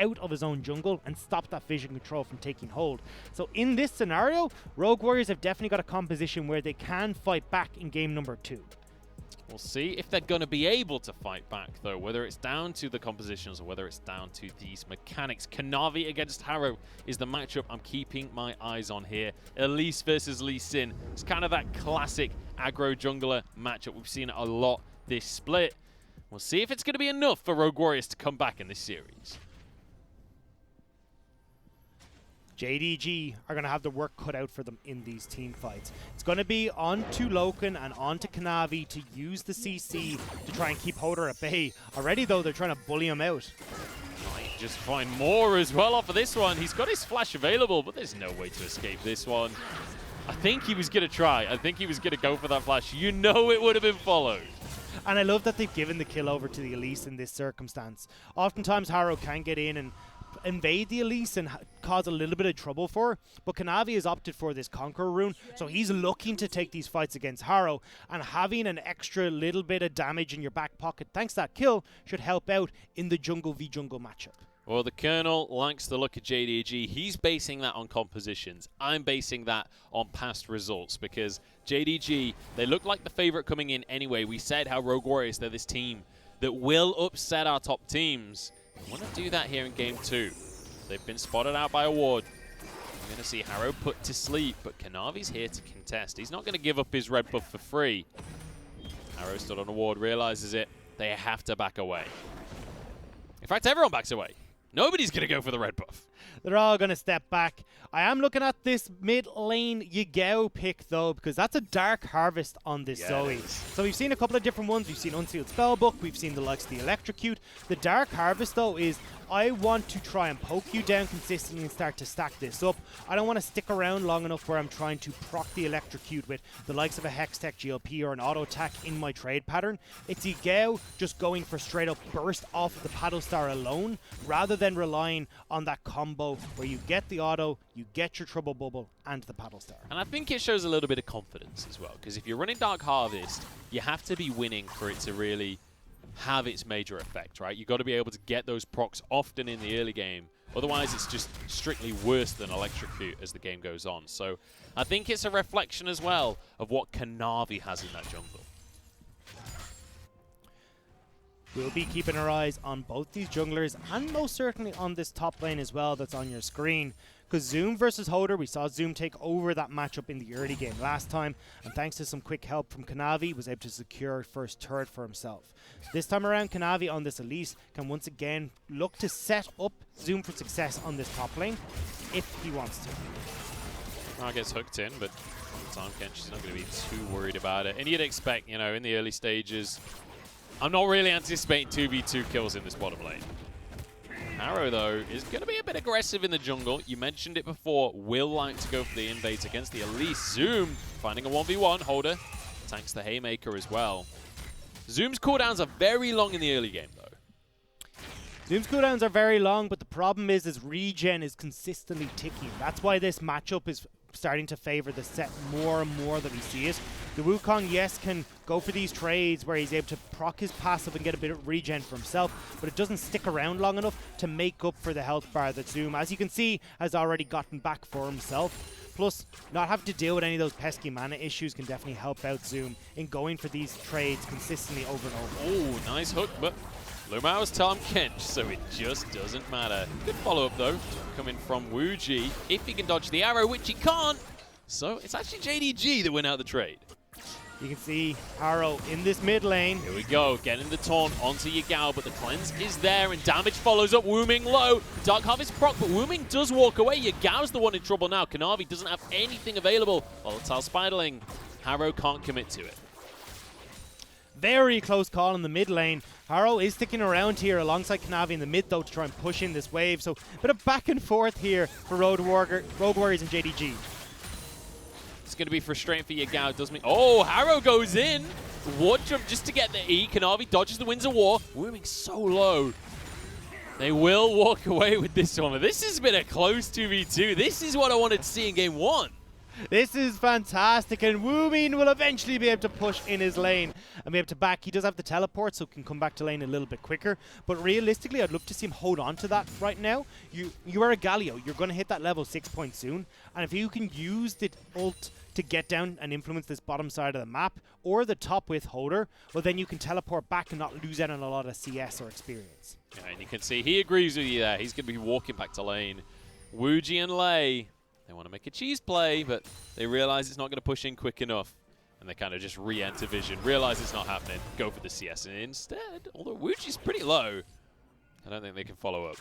out of his own jungle and stop that vision control from taking hold. So in this scenario, Rogue Warriors have definitely got a composition where they can fight back in game number 2. We'll see if they're going to be able to fight back, though, whether it's down to the compositions or whether it's down to these mechanics. Kanavi against Harrow is the matchup I'm keeping my eyes on here. Elise versus Lee Sin. It's kind of that classic aggro jungler matchup. We've seen it a lot this split. We'll see if it's going to be enough for Rogue Warriors to come back in this series. JDG are going to have the work cut out for them in these team fights. It's going to be on to Loken and on to Kanavi to use the CC to try and keep Hoder at bay. Already, though, they're trying to bully him out. Might just find more as well off of this one. He's got his flash available, but there's no way to escape this one. I think he was going to try. I think he was going to go for that flash. You know it would have been followed. And I love that they've given the kill over to the Elise in this circumstance. Oftentimes, Harrow can get in and invade the Elise and cause a little bit of trouble for her, but Kanavi has opted for this Conqueror rune, so he's looking to take these fights against Harrow, and having an extra little bit of damage in your back pocket thanks to that kill should help out in the jungle v jungle matchup. Well, the Colonel likes the look of JDG. He's basing that on compositions. I'm basing that on past results because JDG, they look like the favorite coming in anyway. We said how Rogue Warriors, they're this team that will upset our top teams. I want to do that here in game 2. They've been spotted out by a ward. I'm going to see Harrow put to sleep, but Kanavi's here to contest. He's not going to give up his red buff for free. Harrow stood on a ward, realizes it. They have to back away. In fact, everyone backs away. Nobody's going to go for the red buff. They're all going to step back. I am looking at this mid lane Yagao pick, though, because that's a Dark Harvest on this Zoe. So we've seen a couple of different ones. We've seen Unsealed Spellbook. We've seen the likes of the Electrocute. The Dark Harvest, though, is I want to try and poke you down consistently and start to stack this up. I don't want to stick around long enough where I'm trying to proc the Electrocute with the likes of a Hextech GLP or an auto attack in my trade pattern. It's Yagao just going for straight up burst off of the Paddle Star alone rather than relying on that combo where you get the auto, you get your Trouble Bubble and the Paddle Star. And I think it shows a little bit of confidence as well, because if you're running Dark Harvest, you have to be winning for it to really have its major effect, right? You've got to be able to get those procs often in the early game. Otherwise, it's just strictly worse than Electrocute as the game goes on. So I think it's a reflection as well of what Kanavi has in that jungle. We'll be keeping our eyes on both these junglers and most certainly on this top lane as well that's on your screen. Because Zoom versus Hoder, we saw Zoom take over that matchup in the early game last time, and thanks to some quick help from Kanavi, was able to secure first turret for himself. This time around, Kanavi on this Elise can once again look to set up Zoom for success on this top lane, if he wants to. Well, gets hooked in, but Tahm Kench is not going to be too worried about it. And you'd expect, you know, in the early stages, I'm not really anticipating 2v2 kills in this bottom lane. Harrow, though, is going to be a bit aggressive in the jungle. You mentioned it before. Will like to go for the invades against the Elise. Zoom finding a 1v1. Hoder tanks the Haymaker as well. Zoom's cooldowns are very long in the early game, though. Zoom's cooldowns are very long, but the problem is regen is consistently ticking. That's why this matchup is starting to favor the set more and more that we see it. The Wukong, yes, can go for these trades where he's able to proc his passive and get a bit of regen for himself, but it doesn't stick around long enough to make up for the health bar that Zoom, as you can see, has already gotten back for himself. Plus, not having to deal with any of those pesky mana issues can definitely help out Zoom in going for these trades consistently over and over. Oh, nice hook, but Lumao's Tahm Kench, so it just doesn't matter. Good follow-up, though, coming from Wuji. If he can dodge the arrow, which he can't. So it's actually JDG that went out the trade. You can see Harrow in this mid lane. Here we go, getting the taunt onto Yagao, but the cleanse is there, and damage follows up. Wooming low. Dark Harvest proc, but Wooming does walk away. Yagao's the one in trouble now. Kanavi doesn't have anything available. Volatile Spiderling. Harrow can't commit to it. Very close call in the mid lane. Harrow is sticking around here alongside Kanavi in the mid, though, to try and push in this wave. So a bit of back and forth here for Rogue Warriors and JDG. It's going to be frustrating for Yagao, doesn't it? Oh, Harrow goes in. Ward jump just to get the E. Kanavi dodges the Winds of War. Wooming so low. They will walk away with this one. This has been a close 2v2. This is what I wanted to see in game 1. This is fantastic, and Woomin will eventually be able to push in his lane and be able to back. He does have the teleport, so can come back to lane a little bit quicker. But realistically, I'd love to see him hold on to that right now. You are a Galio. You're going to hit that level 6 point soon. And if you can use the ult to get down and influence this bottom side of the map, or the top with Holder, well then you can teleport back and not lose out on a lot of CS or experience. Yeah, and you can see he agrees with you there. He's going to be walking back to lane. Wuji and Lei, they want to make a cheese play, but they realize it's not going to push in quick enough. And they kind of just re-enter vision, realize it's not happening, go for the CS. And instead, although Wuji's pretty low, I don't think they can follow up.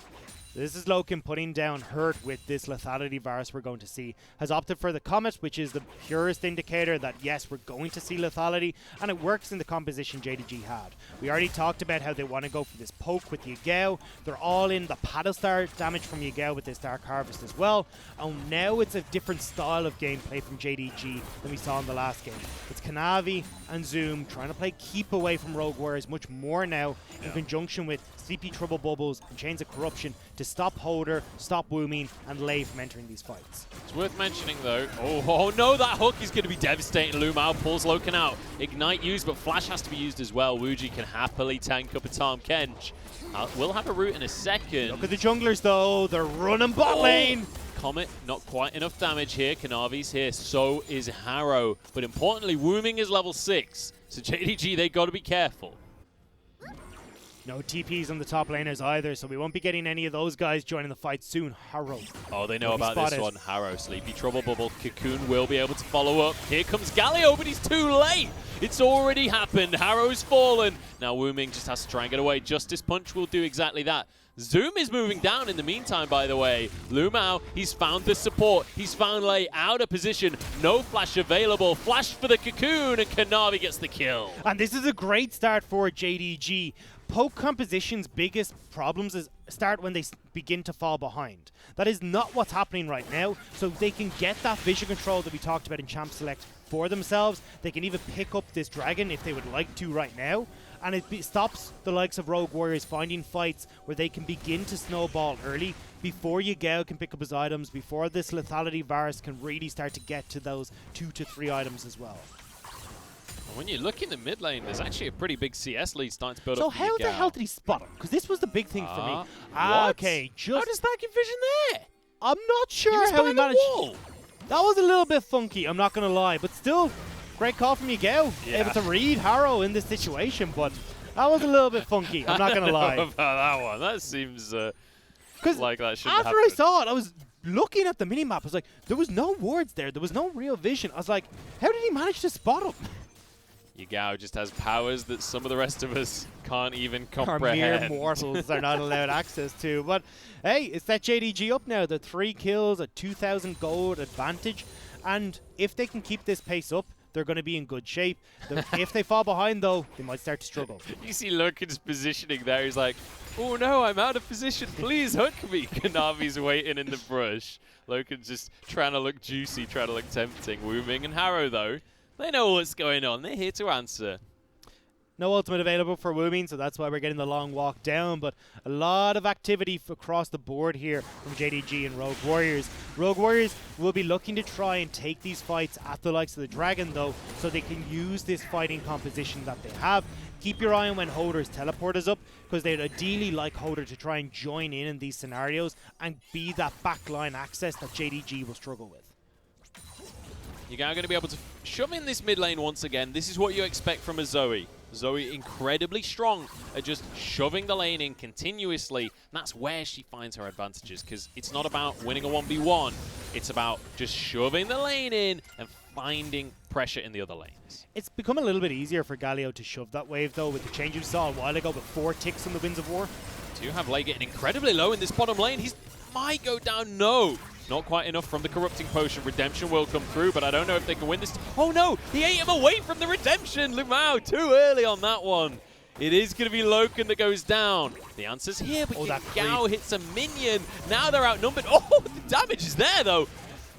This is Loken putting down hurt with this lethality virus we're going to see. Has opted for the Comet, which is the purest indicator that yes, we're going to see lethality, and it works in the composition JDG had. We already talked about how they want to go for this poke with Yagao. They're all in the paddle star damage from Yagao with this Dark Harvest as well. And now it's a different style of gameplay from JDG than we saw in the last game. It's Kanavi and Zoom trying to play keep away from Rogue Warriors much more now in conjunction with Sleepy Trouble Bubbles and Chains of Corruption to stop Holder, stop Woomin, and Lei from entering these fights. It's worth mentioning though, oh no, that hook is going to be devastating. Lumao pulls Loken out. Ignite used, but Flash has to be used as well. Wuji can happily tank up a Tom Kench. We'll have a root in a second. Look at the junglers though, they're running bot lane. Comet, not quite enough damage here. Kanavi's here, so is Harrow. But importantly, Wooming is level 6. So JDG, they got to be careful. No TPs on the top laners either, so we won't be getting any of those guys joining the fight soon. Harrow. Oh, they know about this one. Harrow, Sleepy Trouble Bubble. Cocoon will be able to follow up. Here comes Galio, but he's too late. It's already happened. Harrow's fallen. Now Wooming just has to try and get away. Justice Punch will do exactly that. Zoom is moving down in the meantime, by the way. Lumao, he's found the support. He's found Lei out of position. No flash available. Flash for the Cocoon, and Kanavi gets the kill. And this is a great start for JDG. Poke composition's biggest problems start when they begin to fall behind. That is not what's happening right now, so they can get that vision control that we talked about in Champ Select for themselves. They can even pick up this dragon if they would like to right now, and it stops the likes of Rogue Warriors finding fights where they can begin to snowball early before Yagao can pick up his items, before this lethality virus can really start to get to those 2 to 3 items as well. When you look in the mid lane, there's actually a pretty big CS lead starting to build up. So how the hell did he spot him? Because this was the big thing for me. Okay, how does that get vision there? I'm not sure how he managed. That was a little bit funky, I'm not going to lie. But still, great call from Yagao. Able to read Harrow in this situation, but that was a little bit funky, I'm not going to lie. I don't know about that one. That seems like that shouldn't happen. After I saw it, I was looking at the minimap. I was like, there was no wards there. There was no real vision. I was like, how did he manage to spot him? Yagao just has powers that some of the rest of us can't even comprehend. Our mere mortals are not allowed access to. But hey, it's that JDG up now. The 3 kills, a 2,000 gold advantage. And if they can keep this pace up, they're going to be in good shape. If they fall behind, though, they might start to struggle. You see Loken's positioning there. He's like, oh no, I'm out of position. Please hook me. Kanavi's waiting in the brush. Loken's just trying to look juicy, trying to look tempting. Wooming and Harrow, though, they know what's going on. They're here to answer. No ultimate available for Wooming, so that's why we're getting the long walk down. But a lot of activity across the board here from JDG and Rogue Warriors. Rogue Warriors will be looking to try and take these fights at the likes of the Dragon, though, so they can use this fighting composition that they have. Keep your eye on when Holder's teleport is up, because they'd ideally like Holder to try and join in these scenarios and be that backline access that JDG will struggle with. You're now going to be able to shove in this mid lane once again. This is what you expect from a Zoe. Zoe incredibly strong at just shoving the lane in continuously. And that's where she finds her advantages, because it's not about winning a 1v1. It's about just shoving the lane in and finding pressure in the other lanes. It's become a little bit easier for Galio to shove that wave, though, with the change you saw a while ago with 4 ticks on the Winds of War. Do have Lei getting incredibly low in this bottom lane. He might go down. No. Not quite enough from the Corrupting Potion. Redemption will come through, but I don't know if they can win this. Oh no! He ate him away from the Redemption! Lumao, too early on that one. It is going to be Loken that goes down. The answer's here, but Yagao hits a minion. Now they're outnumbered. Oh, the damage is there, though.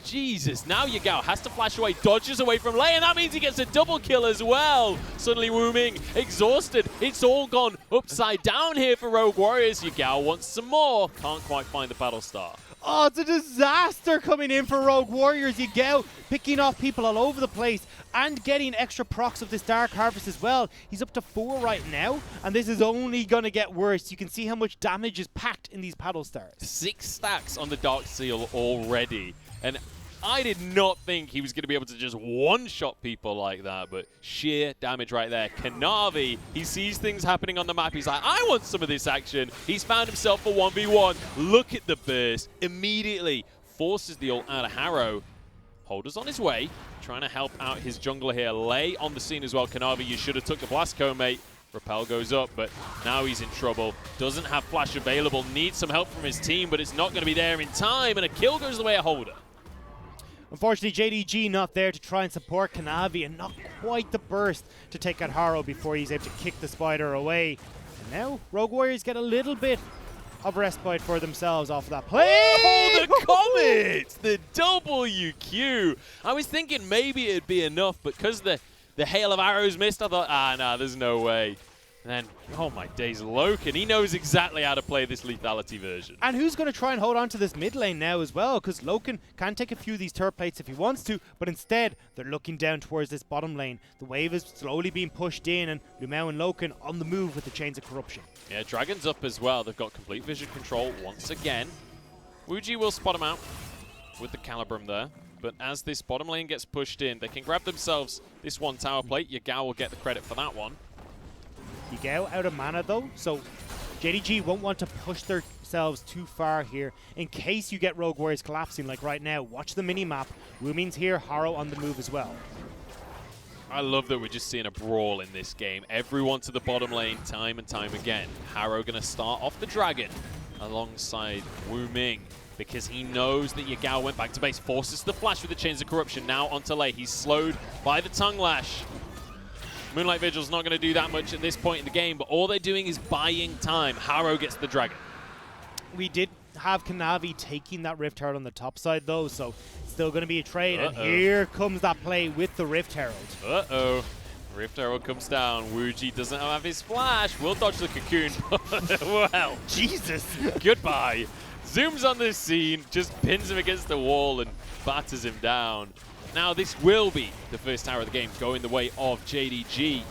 Jesus, now Yagao has to flash away, dodges away from Lei, and that means he gets a double kill as well. Suddenly Wu Ming exhausted. It's all gone upside down here for Rogue Warriors. Yagao wants some more. Can't quite find the battle star. Oh, it's a disaster coming in for Rogue Warriors. Yagao picking off people all over the place and getting extra procs of this Dark Harvest as well. He's up to 4 right now, and this is only going to get worse. You can see how much damage is packed in these paddle stars. 6 stacks on the Dark Seal already. And I did not think he was going to be able to just one-shot people like that, but sheer damage right there. Kanavi, he sees things happening on the map. He's like, I want some of this action. He's found himself a 1v1. Look at the burst. Immediately forces the ult out of Harrow. Holder's on his way, trying to help out his jungler here. Lei on the scene as well. Kanavi, you should have took the blast cone, mate. Repel goes up, but now he's in trouble. Doesn't have flash available. Needs some help from his team, but it's not going to be there in time, and a kill goes the way of Holder. Unfortunately, JDG not there to try and support Kanavi, and not quite the burst to take out Harrow before he's able to kick the spider away. And now, Rogue Warriors get a little bit of respite for themselves off of that play. Oh, the Comet! The WQ. I was thinking maybe it'd be enough, but because the hail of arrows missed, I thought, nah, there's no way. And then, oh my days, Loken, he knows exactly how to play this lethality version. And who's going to try and hold on to this mid lane now as well? Because Loken can take a few of these turret plates if he wants to, but instead, they're looking down towards this bottom lane. The wave is slowly being pushed in, and Lumao and Loken on the move with the Chains of Corruption. Yeah, Dragon's up as well. They've got complete vision control once again. Wuji will spot him out with the Calibrum there. But as this bottom lane gets pushed in, they can grab themselves this one tower plate. Yagao will get the credit for that one. Yagao out of mana though, so JDG won't want to push themselves too far here in case you get Rogue Warriors collapsing like right now. Watch the mini-map. Wu Ming's here, Harrow on the move as well. I love that we're just seeing a brawl in this game. Everyone to the bottom lane time and time again. Harrow going to start off the Dragon alongside Wu Ming, because he knows that Yagao went back to base, forces the flash with the Chains of Corruption. Now onto Lei. He's slowed by the Tongue Lash. Moonlight Vigil's not going to do that much at this point in the game, but all they're doing is buying time. Harrow gets the Dragon. We did have Kanavi taking that Rift Herald on the top side though, so still going to be a trade. And here comes that play with the Rift Herald. Uh-oh. Rift Herald comes down. Wuji doesn't have his flash. Will dodge the cocoon. Well, Jesus. Goodbye. Zooms on this scene, just pins him against the wall and batters him down. Now this will be the first tower of the game going the way of JDG.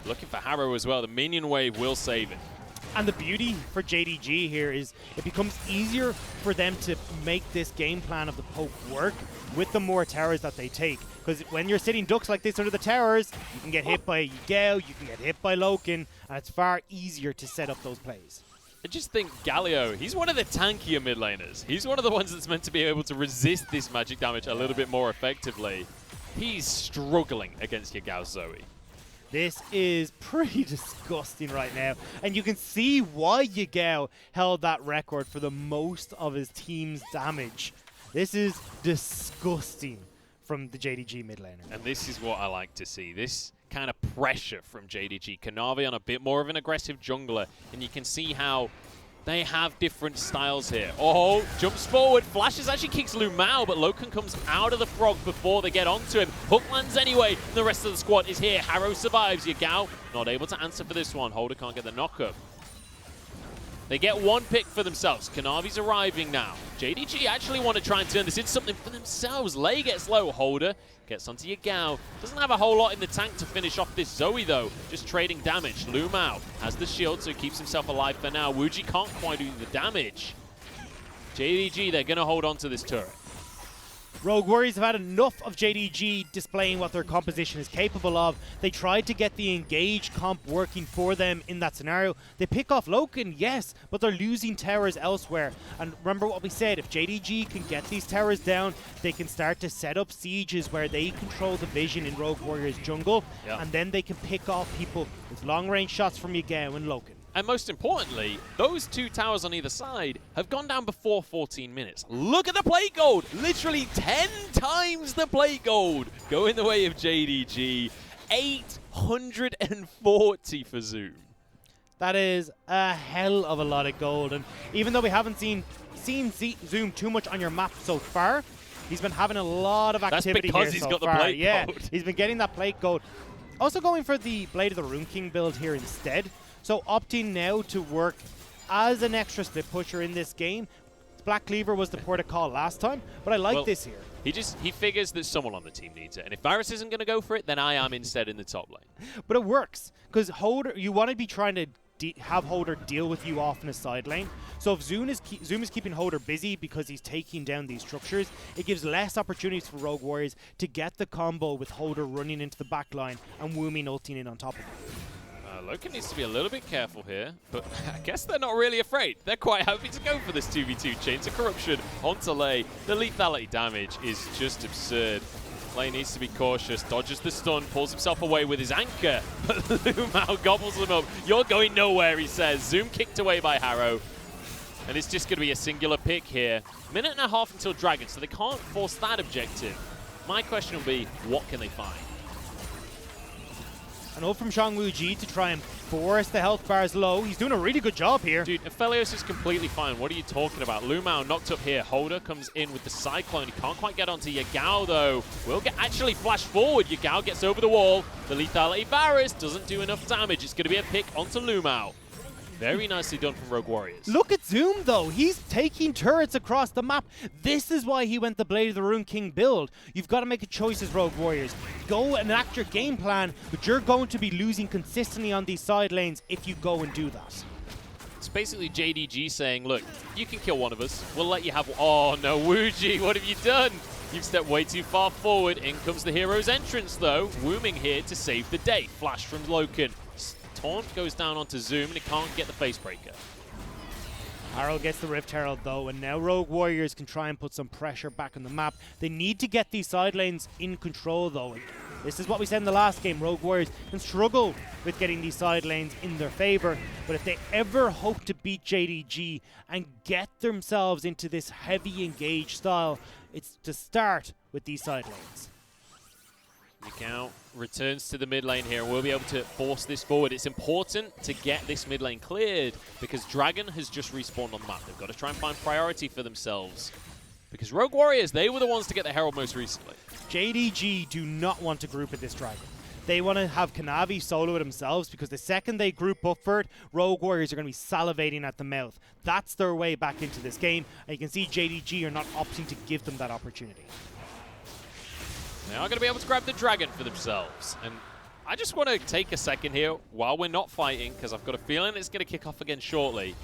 Looking for Harrow as well. The minion wave will save it. And the beauty for JDG here is it becomes easier for them to make this game plan of the poke work with the more towers that they take. Because when you're sitting ducks like this under the towers, you can get hit by Yagao, you can get hit by Loken, and it's far easier to set up those plays. I just think Galio, he's one of the tankier mid laners. He's one of the ones that's meant to be able to resist this magic damage a little bit more effectively. He's struggling against Yagao Zoe. This is pretty disgusting right now. And you can see why Yagao held that record for the most of his team's damage. This is disgusting from the JDG mid laner. And this is what I like to see. This kind of pressure from JDG. Kanavi on a bit more of an aggressive jungler, and you can see how they have different styles here. Oh, jumps forward, flashes, actually kicks Lumao, but Loken comes out of the frog before they get onto him. Hook lands anyway, and the rest of the squad is here. Harrow survives. Yagao not able to answer for this one. Holder can't get the knock-up. They get one pick for themselves. Kanavi's arriving now. JDG actually want to try and turn this into something for themselves. Lei gets low. Holder gets onto Yagao. Doesn't have a whole lot in the tank to finish off this Zoe, though. Just trading damage. Lumao has the shield, so he keeps himself alive for now. Wuji can't quite do the damage. JDG, they're going to hold on to this turret. Rogue Warriors have had enough of JDG displaying what their composition is capable of. They tried to get the engage comp working for them in that scenario. They pick off Loken, yes, but they're losing towers elsewhere. And remember what we said, if JDG can get these towers down, they can start to set up sieges where they control the vision in Rogue Warriors jungle, and then they can pick off people with long-range shots from Yagao and Loken. And most importantly, those two towers on either side have gone down before 14 minutes. Look at the plate gold! Literally 10 times the plate gold going the way of JDG. 840 for Zoom. That is a hell of a lot of gold. And even though we haven't seen Zoom too much on your map so far, He's been having a lot of activity because here he's so got the far. plate Yeah, gold. he's been getting that plate gold. Also going for the Blade of the Rune King build here instead. So opting now to work as an extra split pusher in this game. Black Cleaver was the port of call last time, but I like this here. He figures that someone on the team needs it, and if Varus isn't going to go for it, then I am instead in the top lane. But it works, because Holder, you want to be trying to have Holder deal with you off in a side lane. So if Zoom is keeping Holder busy because he's taking down these structures, it gives less opportunities for Rogue Warriors to get the combo with Holder running into the back line and Woomy ulting in on top of him. Loken needs to be a little bit careful here, but I guess they're not really afraid. They're quite happy to go for this 2v2. Chains of Corruption onto Lei. The lethality damage is just absurd. Lei needs to be cautious, dodges the stun, pulls himself away with his anchor, but Lumao gobbles him up. You're going nowhere, he says. Zoom kicked away by Harrow, and it's just going to be a singular pick here. Minute and a half until Dragon, so they can't force that objective. My question will be, what can they find? An ult from Xiangwu Ji to try and force the health bars low. He's doing a really good job here. Dude, Aphelios is completely fine. What are you talking about? Lumao knocked up here. Holder comes in with the Cyclone. He can't quite get onto Yagao, though. Will get actually flashed forward. Yagao gets over the wall. The lethality Varus doesn't do enough damage. It's going to be a pick onto Lumao. Very nicely done from Rogue Warriors. Look at Zoom, though. He's taking turrets across the map. This is why he went the Blade of the Rune King build. You've got to make a choice as Rogue Warriors. Go and enact your game plan, but you're going to be losing consistently on these side lanes if you go and do that. It's basically JDG saying, look, you can kill one of us. We'll let you have... Oh, no, Wuji, what have you done? You've stepped way too far forward. In comes the hero's entrance, though. Wooming here to save the day. Flash from Loken. Taunt goes down onto Zoom, and it can't get the Facebreaker. Harrow gets the Rift Herald, though, and now Rogue Warriors can try and put some pressure back on the map. They need to get these side lanes in control, though. And this is what we said in the last game. Rogue Warriors can struggle with getting these side lanes in their favor, but if they ever hope to beat JDG and get themselves into this heavy engage style, it's to start with these side lanes. Mikau returns to the mid lane here and we'll be able to force this forward. It's important to get this mid lane cleared because Dragon has just respawned on the map. They've got to try and find priority for themselves because Rogue Warriors, they were the ones to get the Herald most recently. JDG do not want to group with this Dragon. They want to have Kanavi solo it themselves because the second they group up for it, Rogue Warriors are going to be salivating at the mouth. That's their way back into this game, and you can see JDG are not opting to give them that opportunity. They are going to be able to grab the Dragon for themselves. And I just want to take a second here while we're not fighting, because I've got a feeling it's going to kick off again shortly.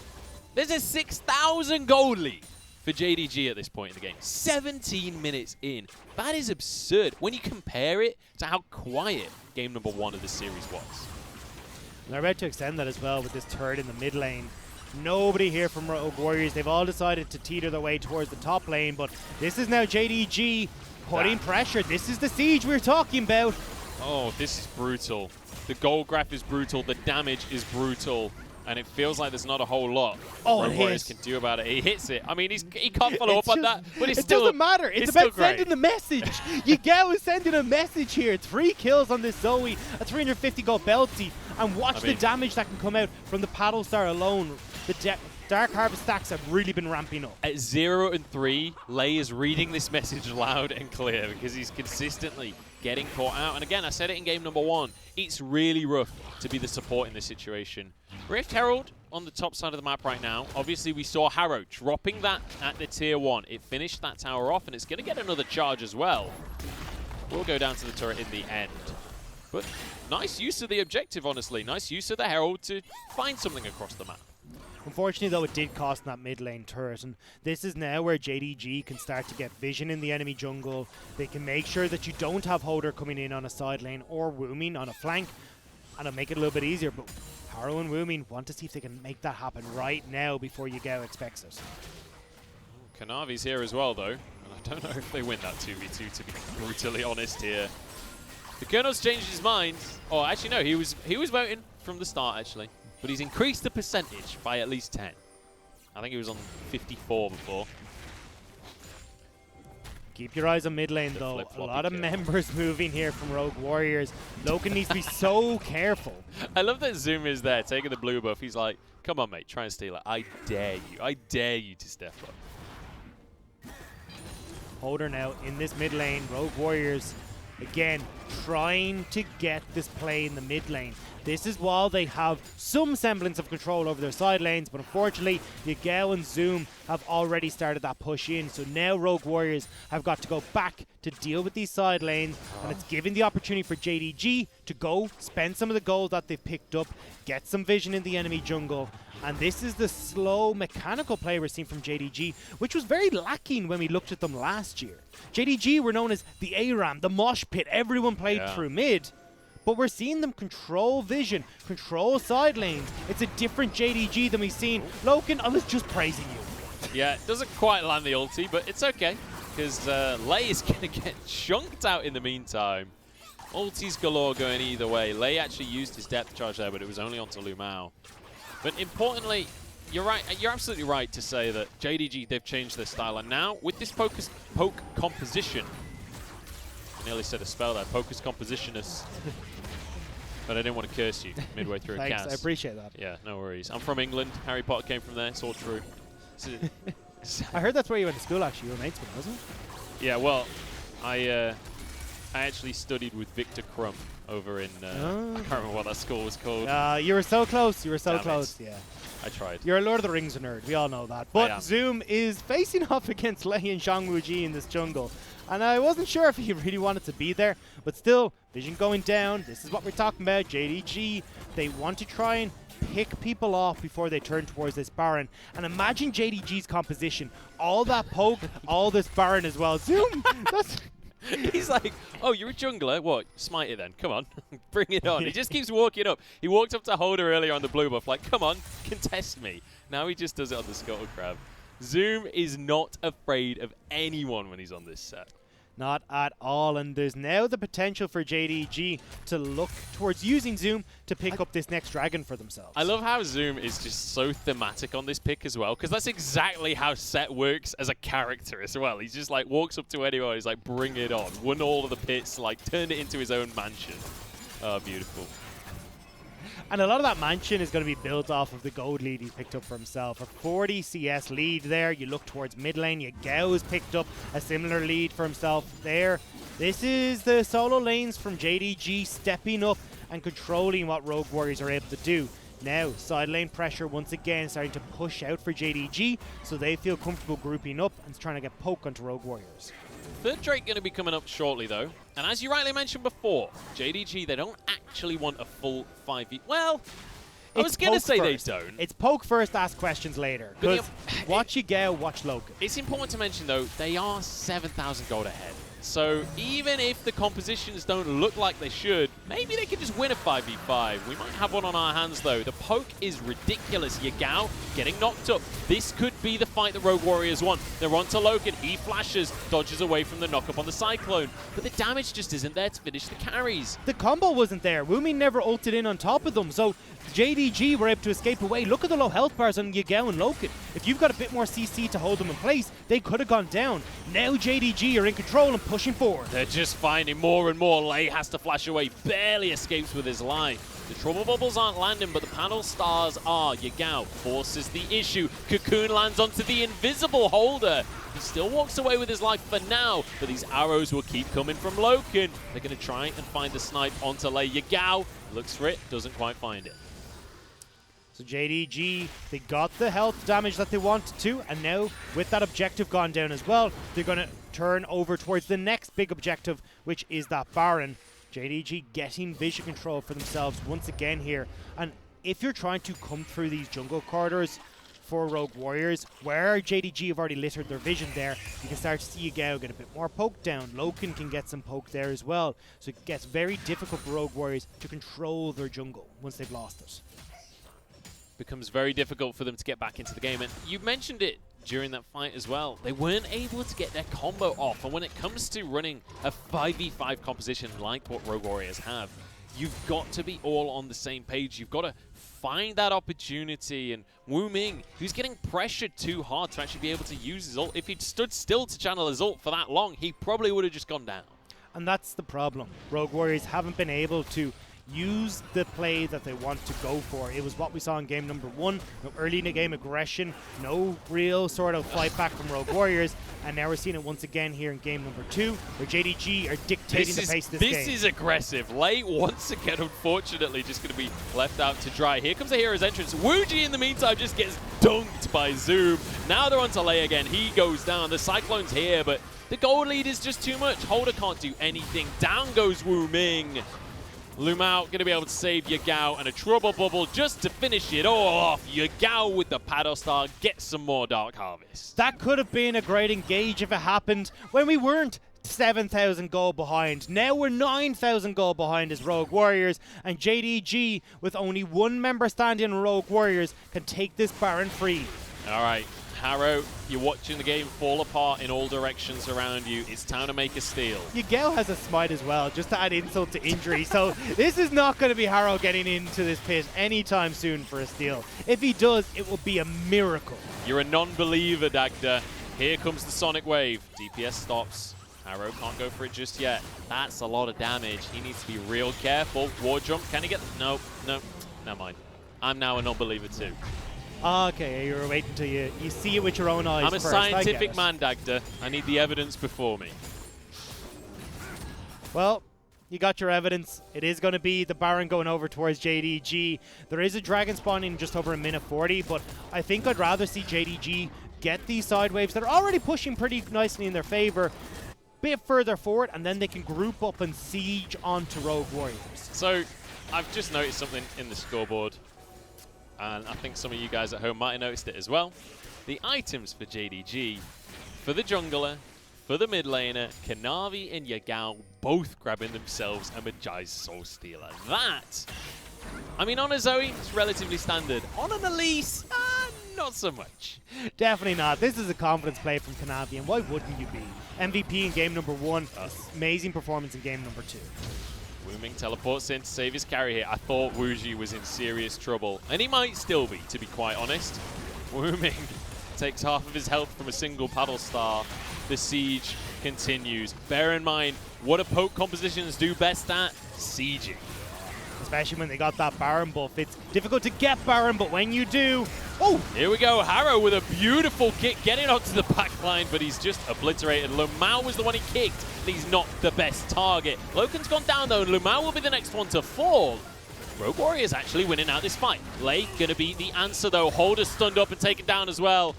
There's a 6,000 gold lead for JDG at this point in the game. 17 minutes in. That is absurd when you compare it to how quiet game number 1 of the series was. They're about to extend that as well with this turret in the mid lane. Nobody here from Rogue Warriors. They've all decided to teeter their way towards the top lane, but this is now JDG putting pressure. This is the siege we're talking about. Oh, this is brutal. The gold graph is brutal. The damage is brutal. And it feels like there's not a whole lot Rogue Warriors can do about it. He hits it. I mean, he can't follow up on that, but it's still... It doesn't matter. It's about sending the message. Yagao is sending a message here. 3 kills on this Zoe, a 350 gold Belty, and watch the damage that can come out from the Paddle Star alone. The Dark Harvest stacks have really been ramping up. At 0 and 3, Lei is reading this message loud and clear because he's consistently getting caught out. And again, I said it in game number 1, it's really rough to be the support in this situation. Rift Herald on the top side of the map right now. Obviously, we saw Harrow dropping that at the tier 1. It finished that tower off, and it's going to get another charge as well. We'll go down to the turret in the end. But nice use of the objective, honestly. Nice use of the Herald to find something across the map. Unfortunately, though, it did cost that mid lane turret, and this is now where JDG can start to get vision in the enemy jungle. They can make sure that you don't have Holder coming in on a side lane or Wooming on a flank, and it'll make it a little bit easier. But Harrow and Wooming want to see if they can make that happen right now before Yagao expects it. Kanavi's here as well, though, and I don't know if they win that 2v2, to be brutally honest here. The Colonel's changed his mind. Oh, actually, no, he was voting from the start, actually. But he's increased the percentage by at least 10. I think he was on 54 before. Keep your eyes on mid lane, though. A lot of members moving here from Rogue Warriors. Loken needs to be so careful. I love that Zoom is there, taking the blue buff. He's like, come on, mate, try and steal it. I dare you. I dare you to step up. Holder now in this mid lane. Rogue Warriors, again, trying to get this play in the mid lane. This is while they have some semblance of control over their side lanes, but unfortunately, Yagao and Zoom have already started that push in. So now Rogue Warriors have got to go back to deal with these side lanes, and it's giving the opportunity for JDG to go spend some of the gold that they've picked up, get some vision in the enemy jungle. And this is the slow mechanical play we're seeing from JDG, which was very lacking when we looked at them last year. JDG were known as the ARAM, the mosh pit, everyone played through mid. But we're seeing them control vision, control side lanes. It's a different JDG than we've seen. Loken, I was just praising you. Yeah, it doesn't quite land the ulti, but it's okay, because Lei is going to get chunked out in the meantime. Ultis galore going either way. Lei actually used his depth charge there, but it was only onto Lumao. But importantly, you're right. You're absolutely right to say that JDG, they've changed their style. And now, with this poke composition, I nearly said a spell there, Poker's compositionist. But I didn't want to curse you midway through a cast. I appreciate that. Yeah, no worries. I'm from England. Harry Potter came from there. It's all true. I heard that's where you went to school, actually. You were mates with, wasn't it? Yeah, well, I actually studied with Victor Crumb over in, I can't remember what that school was called. You were so close. You were so close, yeah. I tried. You're a Lord of the Rings nerd. We all know that. But Zoom is facing off against Lei and Zhangwuji in this jungle. And I wasn't sure if he really wanted to be there. But still, vision going down. This is what we're talking about. JDG, they want to try and pick people off before they turn towards this Baron. And imagine JDG's composition. All that poke, all this Baron as well. Zoom! That's... He's like, oh, you're a jungler? What? Smite it then. Come on. Bring it on. He just keeps walking up. He walked up to Holder earlier on the blue buff like, come on, contest me. Now he just does it on the Scuttle Crab. Zoom is not afraid of anyone when he's on this set. Not at all, and there's now the potential for JDG to look towards using Zoom to pick up this next dragon for themselves. I love how Zoom is just so thematic on this pick as well, because that's exactly how Set works as a character as well. He's just like walks up to anyone, he's like, bring it on. Won all of the pits, like turned it into his own mansion. Oh, beautiful. And a lot of that mansion is going to be built off of the gold lead he's picked up for himself. A 40 CS lead there. You look towards mid lane. Yagao has picked up a similar lead for himself there. This is the solo lanes from JDG stepping up and controlling what Rogue Warriors are able to do. Now, side lane pressure once again starting to push out for JDG, so they feel comfortable grouping up and trying to get poke onto Rogue Warriors. Third Drake going to be coming up shortly, though. And as you rightly mentioned before, JDG, they don't actually want a full 5v. Well, I was going to say they don't. It's poke first, ask questions later. Because watch Yagao, watch Loken. It's important to mention, though, they are 7,000 gold ahead. So even if the compositions don't look like they should, maybe they could just win a 5v5. We might have one on our hands, though. The poke is ridiculous. Yagao getting knocked up. This could be the fight that Rogue Warriors want. They're on to Loken. He flashes, dodges away from the knock-up on the Cyclone. But the damage just isn't there to finish the carries. The combo wasn't there. Wumi never ulted in on top of them. So JDG were able to escape away. Look at the low health bars on Yagao and Loken. If you've got a bit more CC to hold them in place, they could have gone down. Now JDG are in control and pushing forward. They're just finding more and more. Lei has to flash away, barely escapes with his life. The trouble bubbles aren't landing, but the panel stars are. Yagao forces the issue. Cocoon lands onto the invisible Holder. He still walks away with his life for now, but these arrows will keep coming from Loken. They're going to try and find the snipe onto Lei. Yagao looks for it, doesn't quite find it. So JDG, they got the health damage that they wanted to, and now with that objective gone down as well, they're going to turn over towards the next big objective, which is that Baron. JDG getting vision control for themselves once again here. And if you're trying to come through these jungle corridors for Rogue Warriors, where JDG have already littered their vision there, you can start to see Yagao get a bit more poke down. Loken can get some poke there as well. So it gets very difficult for Rogue Warriors to control their jungle once they've lost it. Becomes very difficult for them to get back into the game. And you mentioned it during that fight as well. They weren't able to get their combo off. And when it comes to running a 5v5 composition like what Rogue Warriors have, you've got to be all on the same page. You've got to find that opportunity. And Wu Ming, who's getting pressured too hard to actually be able to use his ult. If he'd stood still to channel his ult for that long, he probably would have just gone down. And that's the problem. Rogue Warriors haven't been able to use the play that they want to go for. It was what we saw in game number 1. No early in the game aggression, no real sort of fight back from Rogue Warriors, and now we're seeing it once again here in game number 2, where JDG are dictating the pace of this game. This is aggressive. Late once again, unfortunately, just going to be left out to dry. Here comes the hero's entrance. Wuji in the meantime just gets dunked by Zoom. Now they're on to Lei again. He goes down. The Cyclone's here, but the gold lead is just too much. Holder can't do anything. Down goes Wu Ming. Lumao going to be able to save Yagao, and a trouble bubble just to finish it all off. Yagao with the paddle star gets some more Dark Harvest. That could have been a great engage if it happened when we weren't 7,000 gold behind. Now we're 9,000 gold behind as Rogue Warriors, and JDG, with only one member standing in Rogue Warriors, can take this Baron free. All right, Harrow, you're watching the game fall apart in all directions around you. It's time to make a steal. Yagao has a smite as well, just to add insult to injury. So this is not going to be Harrow getting into this pit anytime soon for a steal. If he does, it will be a miracle. You're a non-believer, Dagda. Here comes the Sonic Wave. DPS stops. Harrow can't go for it just yet. That's a lot of damage. He needs to be real careful. War jump. Can he get... No, no. Never mind. I'm now a non-believer too. Okay, you were waiting until you see it with your own eyes. I'm a scientific man, Dagda. I need the evidence before me. Well, you got your evidence. It is going to be the Baron going over towards JDG. There is a dragon spawning in just over a minute 40, but I think I'd rather see JDG get these side waves that are already pushing pretty nicely in their favor, bit further forward, and then they can group up and siege onto Rogue Warriors. So, I've just noticed something in the scoreboard, and I think some of you guys at home might have noticed it as well. The items for JDG, for the jungler, for the mid laner, Kanavi and Yagao both grabbing themselves a Majai's Soul Stealer. That, I mean, on a Zoe, it's relatively standard. On an Elise, not so much. Definitely not. This is a confidence play from Kanavi, and why wouldn't you be? MVP in game number 1, amazing performance in game number 2. Wu Ming teleports in to save his carry here. I thought Wuji was in serious trouble, and he might still be, to be quite honest. Wu Ming takes half of his health from a single paddle star. The siege continues. Bear in mind, what do poke compositions do best at? Sieging. Especially when they got that Baron buff. It's difficult to get Baron, but when you do... Oh! Here we go. Harrow with a beautiful kick, getting onto the back line, but he's just obliterated. Lumao was the one he kicked, and he's not the best target. Loken's gone down, though, and Lumao will be the next one to fall. Rogue Warriors actually winning out this fight. Lei gonna be the answer, though. Holder stunned up and taken down as well.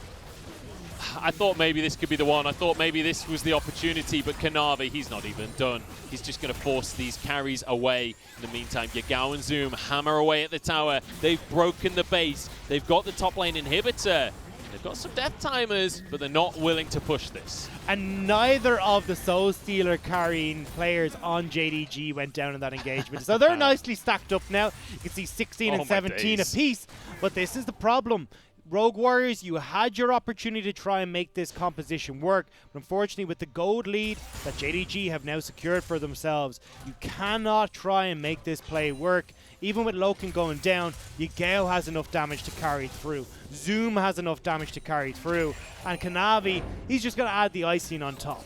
I thought maybe this could be the one. I thought maybe this was the opportunity, but Kanavi, he's not even done. He's just going to force these carries away. In the meantime, Yagao and Zoom hammer away at the tower. They've broken the base. They've got the top lane inhibitor. They've got some death timers, but they're not willing to push this. And neither of the Soul Stealer carrying players on JDG went down in that engagement. So they're nicely stacked up now. You can see 16 and 17 apiece, but this is the problem. Rogue Warriors, you had your opportunity to try and make this composition work, but unfortunately with the gold lead that JDG have now secured for themselves, you cannot try and make this play work. Even with Loken going down, Yagao has enough damage to carry through. Zoom has enough damage to carry through. And Kanavi, he's just going to add the icing on top.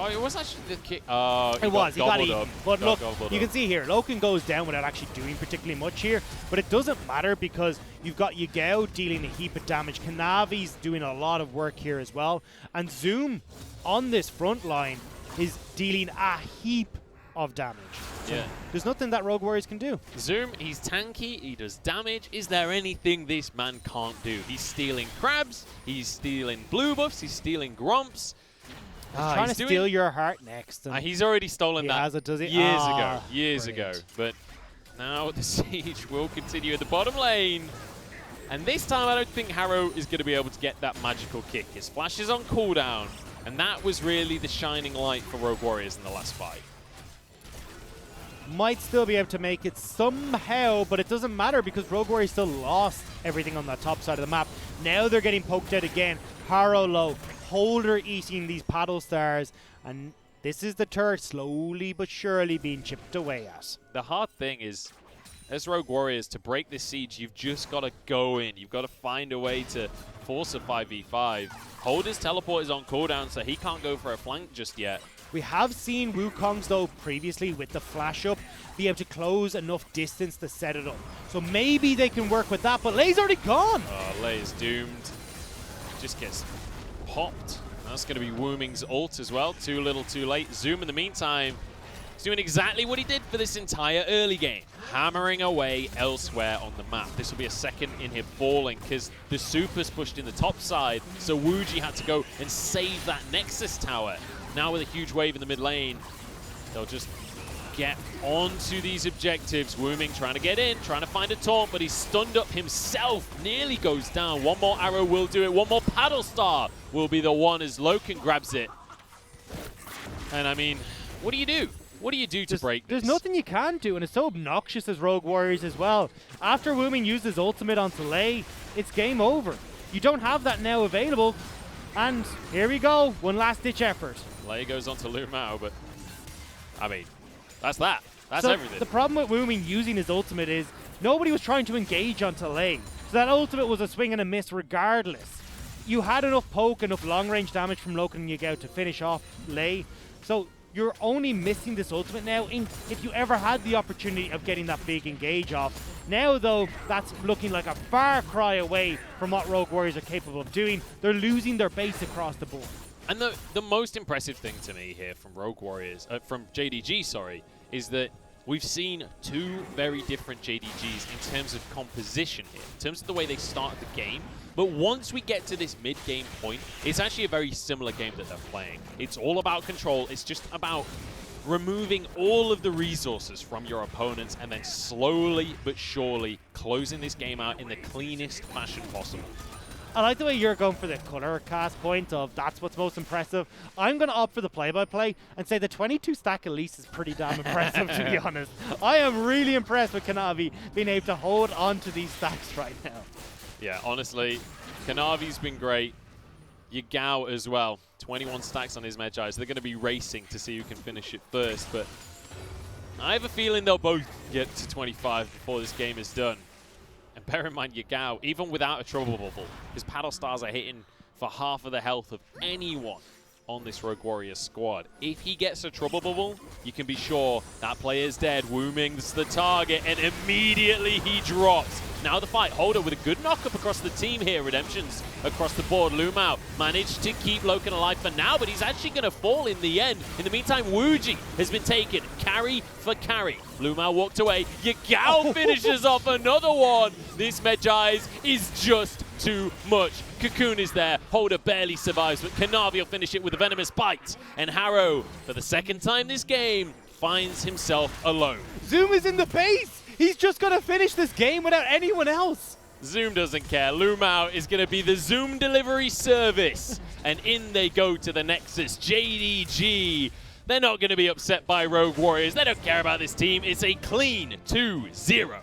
Oh, it was actually the kick. Oh, he got eaten. Up. But look, you can see here, Loken goes down without actually doing particularly much here, but it doesn't matter because you've got Yagao dealing a heap of damage. Kanavi's doing a lot of work here as well. And Zoom on this front line is dealing a heap of damage. So yeah. There's nothing that Rogue Warriors can do. Zoom, he's tanky, he does damage. Is there anything this man can't do? He's stealing crabs, he's stealing blue buffs, he's stealing gromps. He's trying to steal your heart next. He's already stolen that has it, does he? Years ago. But now the siege will continue at the bottom lane. And this time I don't think Harrow is going to be able to get that magical kick. His flash is on cooldown. And that was really the shining light for Rogue Warriors in the last fight. Might still be able to make it somehow, but it doesn't matter because Rogue Warriors still lost everything on that top side of the map. Now they're getting poked out again. Harrow low. Holder eating these paddle stars, and this is the turret slowly but surely being chipped away at. The hard thing is, as Rogue Warriors, to break this siege, you've just got to go in. You've got to find a way to force a 5v5. Holder's teleport is on cooldown, so he can't go for a flank just yet. We have seen Wukong's, though, previously with the flash up, be able to close enough distance to set it up. So maybe they can work with that, but Lei's already gone. Lei is doomed. Just gets popped. That's going to be Wooming's ult as well. Too little, too late. Zoom, in the meantime, is doing exactly what he did for this entire early game. Hammering away elsewhere on the map. This will be a second inhib falling because the Super's pushed in the top side, so Wuji had to go and save that Nexus tower. Now with a huge wave in the mid lane, they'll just get onto these objectives. Wooming trying to get in, trying to find a taunt, but he's stunned up himself. Nearly goes down. One more arrow will do it. One more paddle star will be the one as Loken grabs it. And I mean, what do you do? What do you do to break this? There's nothing you can do, and it's so obnoxious as Rogue Warriors as well. After Wooming used his ultimate onto Lei, it's game over. You don't have that now available, and here we go. One last ditch effort. Lei goes on to Lu Mao, but I mean, that's that. That's so everything. The problem with Wooming using his ultimate is nobody was trying to engage onto Lei. So that ultimate was a swing and a miss regardless. You had enough poke, enough long-range damage from Loken and Yagao to finish off Lei. So you're only missing this ultimate now if you ever had the opportunity of getting that big engage off. Now, though, that's looking like a far cry away from what Rogue Warriors are capable of doing. They're losing their base across the board. And the most impressive thing to me here from Rogue Warriors, from JDG, sorry, is that we've seen two very different JDGs in terms of composition here, in terms of the way they started the game. But once we get to this mid-game point, it's actually a very similar game that they're playing. It's all about control. It's just about removing all of the resources from your opponents and then slowly but surely closing this game out in the cleanest fashion possible. I like the way you're going for the color cast point of that's what's most impressive. I'm going to opt for the play-by-play and say the 22 stack Elise is pretty damn impressive, to be honest. I am really impressed with Kanavi being able to hold on to these stacks right now. Yeah, honestly, Kanavi's been great. Yagao as well. 21 stacks on his Medjai, so they're going to be racing to see who can finish it first. But I have a feeling they'll both get to 25 before this game is done. And bear in mind, Yagao, even without a trouble bubble, his paddle stars are hitting for half of the health of anyone on this Rogue Warriors squad. If he gets a trouble bubble, you can be sure that player's dead. Wooming's the target, and immediately he drops. Now the fight. Holder with a good knock-up across the team here. Redemptions across the board. Lu Mao managed to keep Loken alive for now, but he's actually going to fall in the end. In the meantime, Wuji has been taken. Carry for carry. Lu Mao walked away. Yagao finishes off another one. This Medjai is just too much. Cocoon is there. Holder barely survives, but Kanavi will finish it with a venomous bite. And Harrow, for the second time this game, finds himself alone. Zoom is in the base. He's just going to finish this game without anyone else. Zoom doesn't care. Lu Mao is going to be the Zoom delivery service. And in they go to the Nexus. JDG. They're not going to be upset by Rogue Warriors. They don't care about this team. It's a clean 2-0.